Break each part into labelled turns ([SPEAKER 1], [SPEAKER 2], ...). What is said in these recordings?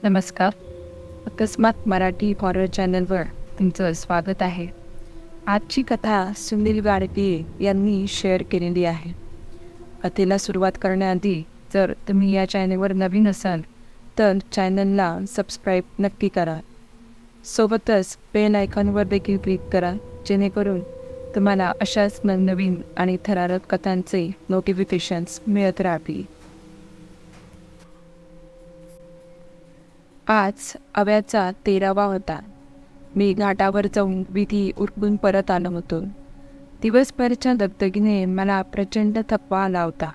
[SPEAKER 1] नमस्कार. अकस्मात मराठी हॉरर चॅनलवर तुमचं स्वागत आहे. आजची कथा सुनील गाडगे यांनी शेअर केलेली आहे. कथेला सुरुवात करण्याआधी जर तुम्ही या चॅनलवर नवीन असाल तर चॅनलला सबस्क्राईब नक्की करा. सोबतच बेल आयकॉनवर देखील क्लिक करा, जेणेकरून तुम्हाला अशाच नवनवीन आणि थरारक कथांचे नोटिफिकेशन्स मिळत राहतील. आज अव्याचा 13वा होता. मी घाटावर जाऊन विधी उरकून परत आलो होतो. दिवसभरच्या दगदगीने मला प्रचंड थकवा आला होता.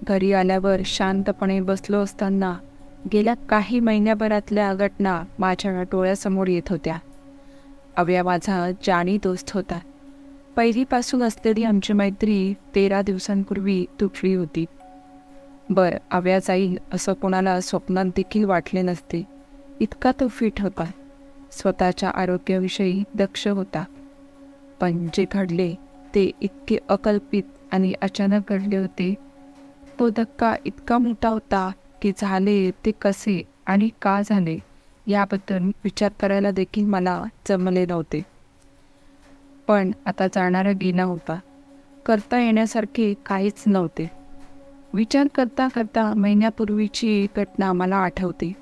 [SPEAKER 1] घरी आल्यावर शांतपणे बसलो असताना गेल्या काही महिन्याभरातल्या घटना माझ्या डोळ्यासमोर येत होत्या. अव्या माझा जाणी दोस्त होता. पहिलीपासून असलेली आमची मैत्री 13 दिवसांपूर्वी तुटली होती. अव्या जाईल असं कोणाला स्वप्नात देखील वाटले नसते. इतका तो फिट होता. स्वतःच्या आरोग्याविषयी दक्ष होता. पण जे घडले ते इतके अकल्पित आणि अचानक घडले होते. तो धक्का इतका मोठा होता की झाले ते कसे आणि का झाले याबद्दल विचार करायला देखील मला जमले नव्हते. पण आता जाणारा गेला होता. करता येण्यासारखे काहीच नव्हते. विचार करता करता महिन्यापूर्वीची घटना मला आठवते.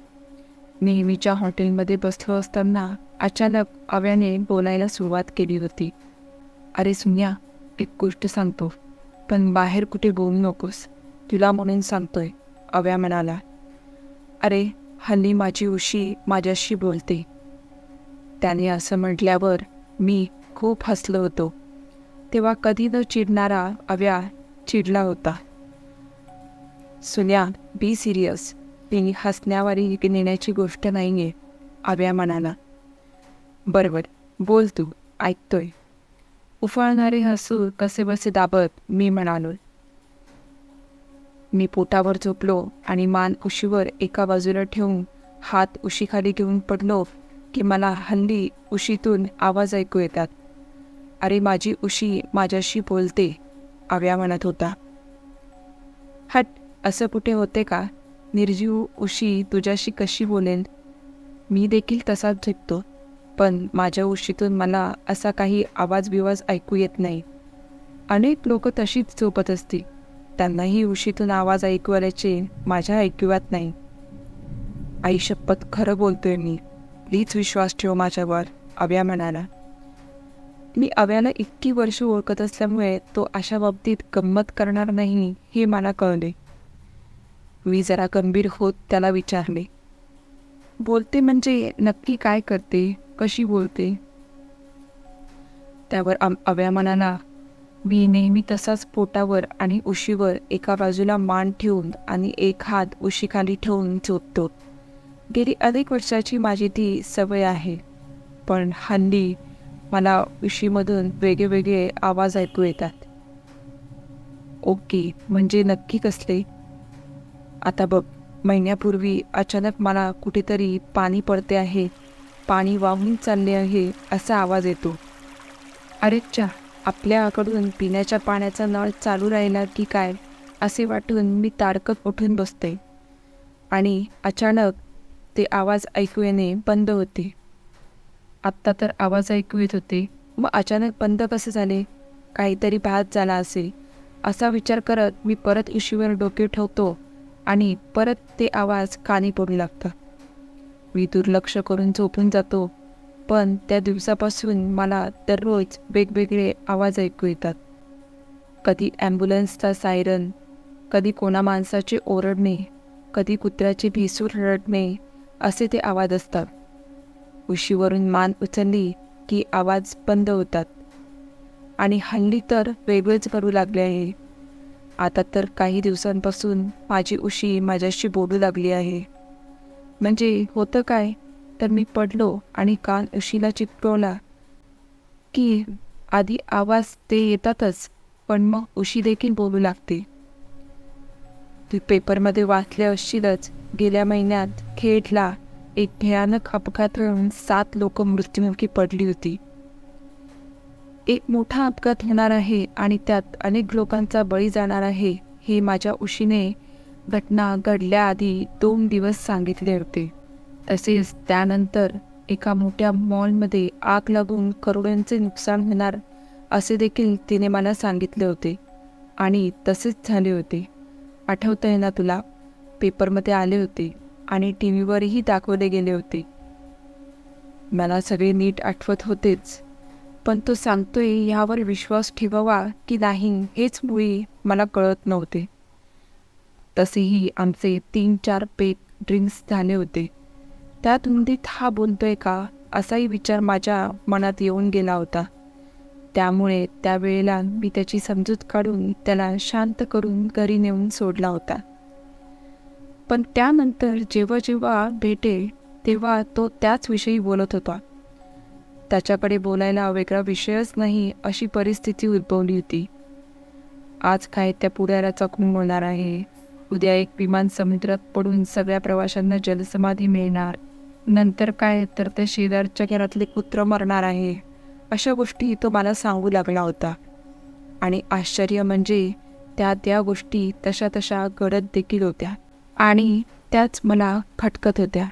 [SPEAKER 1] नेहमीच्या हॉटेलमध्ये बसलो असताना अचानक अव्याने बोलायला सुरुवात केली होती. "अरे सुन्या, एक गोष्ट सांगतो, पण बाहेर कुठे बोलू नकोस, तुला म्हणून सांगतोय," अव्या म्हणाला. "अरे, हल्ली माझी उशी माझ्याशी बोलते." त्याने असं म्हटल्यावर मी खूप हसलो होतो. तेव्हा कधी न चिडणारा अव्या चिडला होता. "सुन्या, बी सिरियस, ती हसण्यावारी नेण्याची गोष्ट नाहीये," अव्या म्हणाला. "बरोबर, बोल तू, ऐकतोय." उफाळणारे हसू कसेबसे दाबत मी म्हणालो. मी पोटावर झोपलो आणि मान उशीवर एका बाजूला ठेवून हात उशीखाली घेऊन पडलो की मला हल्ली उशीतून आवाज ऐकू येतात. "अरे, माझी उशी माझ्याशी बोलते," अव्या म्हणत होता. "हट, असं कुठे होते का? निर्जीव उशी तुझ्याशी कशी बोलेल? मी देखील तसाच झोपतो, पण माझ्या उशीतून मला असा काही आवाज ऐकू येत नाही. अनेक लोक तशीच झोपत असतील, त्यांनाही उशीतून आवाज ऐकू आल्याचे माझ्या ऐकिवात नाही." "आई शपथ, खरं बोलतोय मी, प्लीज विश्वास ठेव माझ्यावर," अव्या म्हणाला. मी अव्याला इतकी वर्ष ओळखत असल्यामुळे तो अशा बाबतीत गंमत करणार नाही हे मला कळले. मी जरा गंभीर होत त्याला विचारले, "बोलते म्हणजे नक्की काय करते? कशी बोलते?" त्यावर अव्या म्हणाला, "मी नेहमी तसाच पोटावर आणि उशीवर एका बाजूला मान ठेवून आणि एक हात उशीखाली ठेवून झोपतो. गेली अनेक वर्षाची माझी ती सवय आहे. पण हल्ली मला उशीमधून वेगळे आवाज ऐकू येतात." "ओके, म्हणजे नक्की कसले?" "आता बघ, महिन्यापूर्वी अचानक मला कुठेतरी पाणी पडते आहे, पाणी वाहून चालले आहे असा आवाज येतो. अरेच्चा, आपल्याकडून पिण्याच्या पाण्याचा नळ चालू राहिला की काय असे वाटून मी ताडकत उठून बसते आणि अचानक ते आवाज ऐकू येणे बंद होते. आत्ता तर आवाज ऐकू येत होते, मग अचानक बंद कसे झाले? काहीतरी बाद झाला असेल असा विचार करत मी परत उशीवर डोके ठेवतो आणि परत ते आवाज कानी पडू लागतात. मी दुर्लक्ष करून झोपून जातो, पण त्या दिवसापासून मला दररोज वेगवेगळे आवाज ऐकू येतात. कधी ॲम्ब्युलन्सचा सायरन, कधी कोणा माणसाचे ओरडणे, कधी कुत्र्याचे भिसूर रडणे असे ते आवाज असतात. उशीवरून मान उचलली की आवाज बंद होतात आणि हल्ली तर वेगळेच करू लागले आहे. आता तर काही दिवसांपासून माझी उशी माझ्याशी बोलू लागली आहे. म्हणजे होतं काय, तर मी पडलो आणि कान उशीला चिपकवला की आधी आवाज ते येतातच, पण मग उशी देखील बोलू लागते. तू पेपरमध्ये वाचले असशीलच, गेल्या महिन्यात खेडला एक भयानक अपघात होऊन 7 लोक मृत्युमुखी पडली होती. एक मोठा अपघात होणार आहे आणि त्यात अनेक लोकांचा बळी जाणार आहे हे माझ्या उशीने घटना घडल्याआधी 2 दिवस सांगितले होते. तसेच त्यानंतर एका मोठ्या मॉलमध्ये आग लागून करोडोंचे नुकसान होणार असे देखील तिने मला सांगितले होते आणि तसेच झाले होते. आठवतंय ना तुला? पेपरमध्ये आले होते आणि टी व्हीवरही दाखवले गेले होते. मला सगळे नीट आठवत होतेच, पण तो सांगतोय ह्यावर विश्वास ठेवावा की नाही हेच मुळी मला कळत नव्हते. तसेही आमचे 3-4 पेक ड्रिंक्स झाले होते. त्या धुंदीत हा बोलतोय का असाही विचार माझ्या मनात येऊन गेला होता. त्यामुळे त्यावेळेला मी त्याची समजूत काढून त्याला शांत करून घरी नेऊन सोडला होता. पण त्यानंतर जेव्हा जेव्हा भेटे तेव्हा तो त्याच विषयी बोलत होता. त्याच्याकडे बोलायला वेगळा विषयच नाही अशी परिस्थिती उद्भवली होती. आज काय त्या पुढाऱ्याचा खून होणार आहे, उद्या एक विमान समुद्रात पडून सगळ्या प्रवाशांना जलसमाधी मिळणार, नंतर काय तर त्या शेजारच्या घरातले कुत्र मरणार आहे, अशा गोष्टी तो मला सांगू लागला होता. आणि आश्चर्य म्हणजे त्या गोष्टी तशा तशा घडत देखील होत्या आणि त्याच मला खटकत होत्या.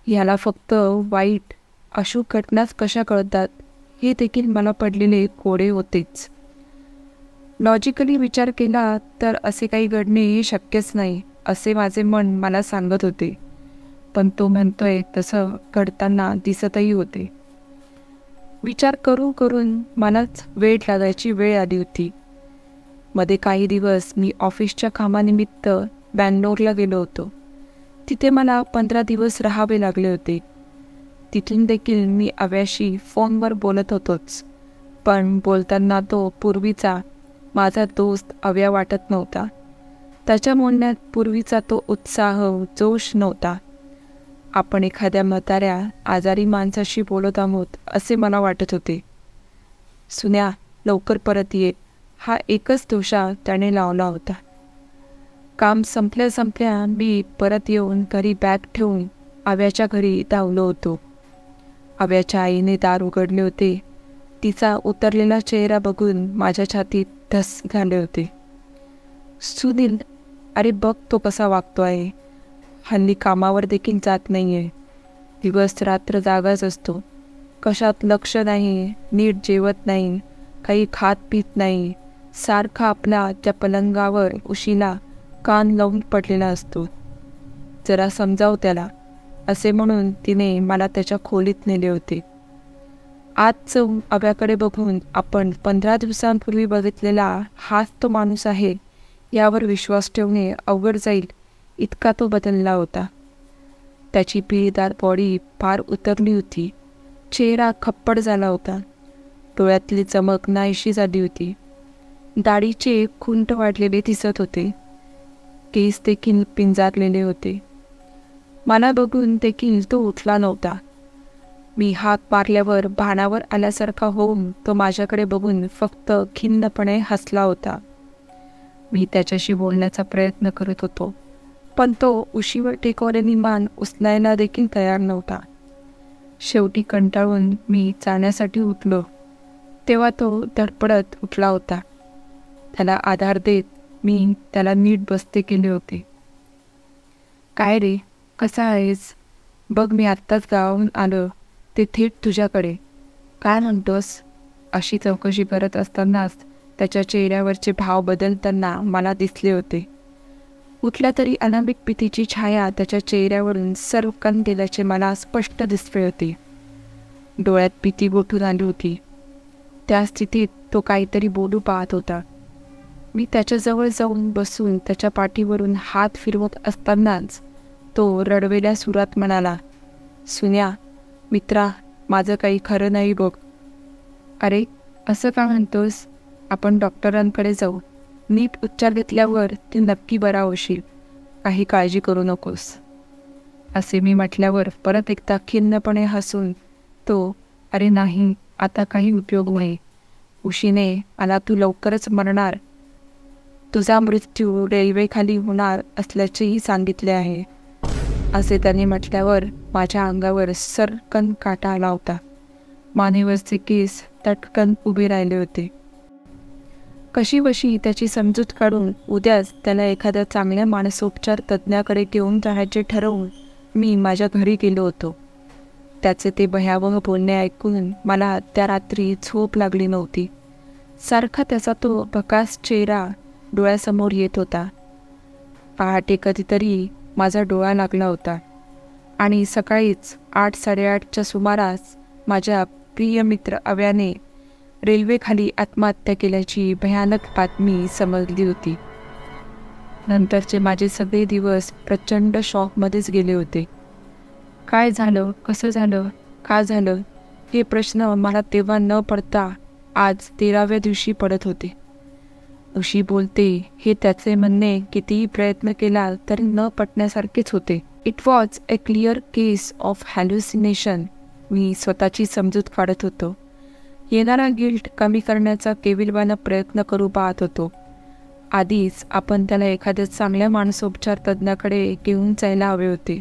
[SPEAKER 1] याला फक्त वाईट अशुभ घटनाच कशा कळतात हे देखील मला पडलेले कोडे होतेच. लॉजिकली विचार केला तर असे काही घडणे हे शक्यच नाही असे माझे मन मला सांगत होते. पण तो म्हणतोय तसं घडताना दिसतही होते. विचार करून करून मलाच वेळ लागायची वेळ आली होती. मध्ये काही दिवस मी ऑफिसच्या कामानिमित्त बँगलोरला गेलो होतो. तिथे मला 15 दिवस राहावे लागले होते. तिथून देखील मी अव्याशी फोनवर बोलत होतोच, पण बोलताना तो पूर्वीचा माझा दोस्त अव्या वाटत नव्हता. त्याच्या बोलण्यात पूर्वीचा तो उत्साह जोश नव्हता. आपण एखाद्या म्हाताऱ्या आजारी माणसाशी बोलत आहोत असे मला वाटत होते. सुन्या, लवकर परत ये, हा एकच दोषा त्याने लावला होता. काम संपल्या मी परत येऊन घरी बॅग ठेवून आव्याच्या घरी धावलो होतो. आव्याच्या आईने दार उघडले होते. तिचा उतरलेला चेहरा बघून माझ्या छातीत धस झाले होते. सुनील, अरे बघ तो कसा वागतो आहे. हल्ली कामावर देखील जात नाही आहे. दिवस रात्र जागाच असतो. कशात लक्ष नाही, नीट जेवत नाही, काही खात पित नाही. सारखा आपला त्या पलंगावर उशीला कान लावून पडलेला असतो. जरा समजाव त्याला, असे म्हणून तिने मला त्याच्या खोलीत नेले होते. आज जाऊन अव्याकडे बघून आपण 15 दिवसांपूर्वी बघितलेला हाच तो माणूस आहे यावर विश्वास ठेवणे अवघड जाईल इतका तो बदलला होता. त्याची पिळदार बॉडी फार उतरली होती. चेहरा खप्पड झाला होता. डोळ्यातली चमक नाहीशी झाली होती. दाढीचे खुंट वाढलेले दिसत होते. केस देखील पिंजारलेले होते. मला बघून देखील तो उठला नव्हता. मी हात मारल्यावर भानावर आल्यासारखा होऊन तो माझ्याकडे बघून फक्त खिन्नपणे हसला होता. मी त्याच्याशी बोलण्याचा प्रयत्न करत होतो, पण तो उशीवर टेकवलेली मान उचलायला देखील तयार नव्हता. शेवटी कंटाळून मी चालण्यासाठी उठलो तेव्हा तो धडपडत उठला होता. त्याला आधार देत मी त्याला नीट बसते केले होते. काय रे, कसा आहेस? बघ मी आत्ताच गावाहून आलो ते थेट तुझ्याकडे. काय म्हणतोस? अशी चौकशी करत असतानाच त्याच्या चेहऱ्यावरचे भाव बदलताना मला दिसले होते. कुठल्या तरी अनामिक भीतीची छाया त्याच्या चेहऱ्यावरून सर्वकन गेल्याचे मला स्पष्ट दिसले होते. डोळ्यात भीती गोठून आली होती. त्या स्थितीत तो काहीतरी बोलू पाहत होता. मी त्याच्याजवळ जाऊन बसून त्याच्या पाठीवरून हात फिरवत असतानाच तो रडवेल्या सुरात म्हणाला, सुन्या मित्रा, माझं काही खरं नाही बघ. अरे असं का म्हणतोस? आपण डॉक्टरांकडे जाऊ. नीट उपचार घेतल्यावर ती नक्की बरा होशील. काही काळजी करू नकोस. असे मी म्हटल्यावर परत एकदा खिन्नपणे हसून तो, अरे नाही, आता काही उपयोग नाही. उशीने आला तू लवकरच मरणार. तुझा मृत्यू रेल्वेखाली होणार असल्याचेही सांगितले आहे, असे त्याने म्हटल्यावर माझ्या अंगावर सरकन काटा आला होता. मानेवरचे केस तटकन उभे राहिले होते. कशीबशी त्याची समजूत काढून उद्याच त्याला एखाद्या चांगल्या मानसोपचार तज्ज्ञाकडे घेऊन जाण्याचे ठरवून मी माझ्या घरी गेलो होतो. त्याचे ते भयावह बोलणे ऐकून मला त्या रात्री झोप लागली नव्हती. सारखा त्याचा तो प्रकाश चेहरा डोळ्यासमोर येत होता. पहाटे कधीतरी माझा डोळा लागला होता आणि सकाळीच 8-8:30च्या सुमारास माझ्या प्रिय मित्र अव्याने रेल्वेखाली आत्महत्या केल्याची भयानक बातमी समजली होती. नंतरचे माझे सगळे दिवस प्रचंड शॉकमध्येच गेले होते. काय झालं, कसं झालं, का झालं हे प्रश्न मला तेव्हा न पडता आज 13व्या दिवशी पडत होते. उशी बोलते हे त्याचे म्हणणे कितीही प्रयत्न केला तरी न पटण्यासारखेच होते. It was a clear case of hallucination. मी स्वतःची समजूत काढत होतो. येणारा गिल्ट कमी करण्याचा केविलवाना प्रयत्न करू पाहत होतो. आधीच आपण त्याला एखाद्या चांगल्या मानसोपचार तज्ज्ञाकडे घेऊन जायला हवे होते.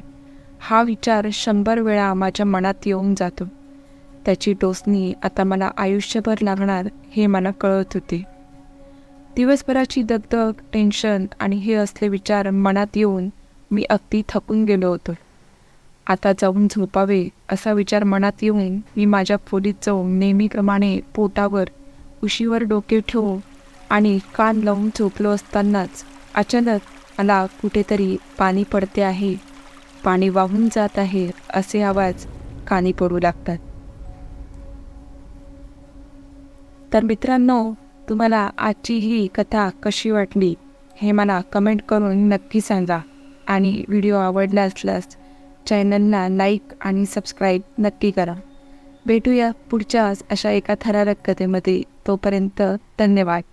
[SPEAKER 1] हा विचार 100 वेळा माझ्या मनात येऊन जातो. त्याची टोचणी आता मला आयुष्यभर लागणार हे मला कळत होते. दिवसभराची दगदग, टेन्शन आणि हे असले विचार मनात येऊन मी अगदी थकून गेलो होतो. आता जाऊन झोपावे असा विचार मनात येऊन मी माझ्या खोलीत जाऊन नेहमीप्रमाणे पोटावर उशीवर डोके ठेवून आणि कान लावून झोपलो असतानाच अचानक मला कुठेतरी पाणी पडते आहे, पाणी वाहून जात आहे असे आवाज कानी पडू लागतात. तर मित्रांनो, तुम्हाला आजची ही कथा कशी वाटली हे मला कमेंट करून नक्की सांगा आणि व्हिडिओ आवडला असल्यास चॅनलला लाईक आणि सबस्क्राईब नक्की करा. भेटूया पुढच्याच अशा एका थरारक कथेमध्ये. तोपर्यंत धन्यवाद.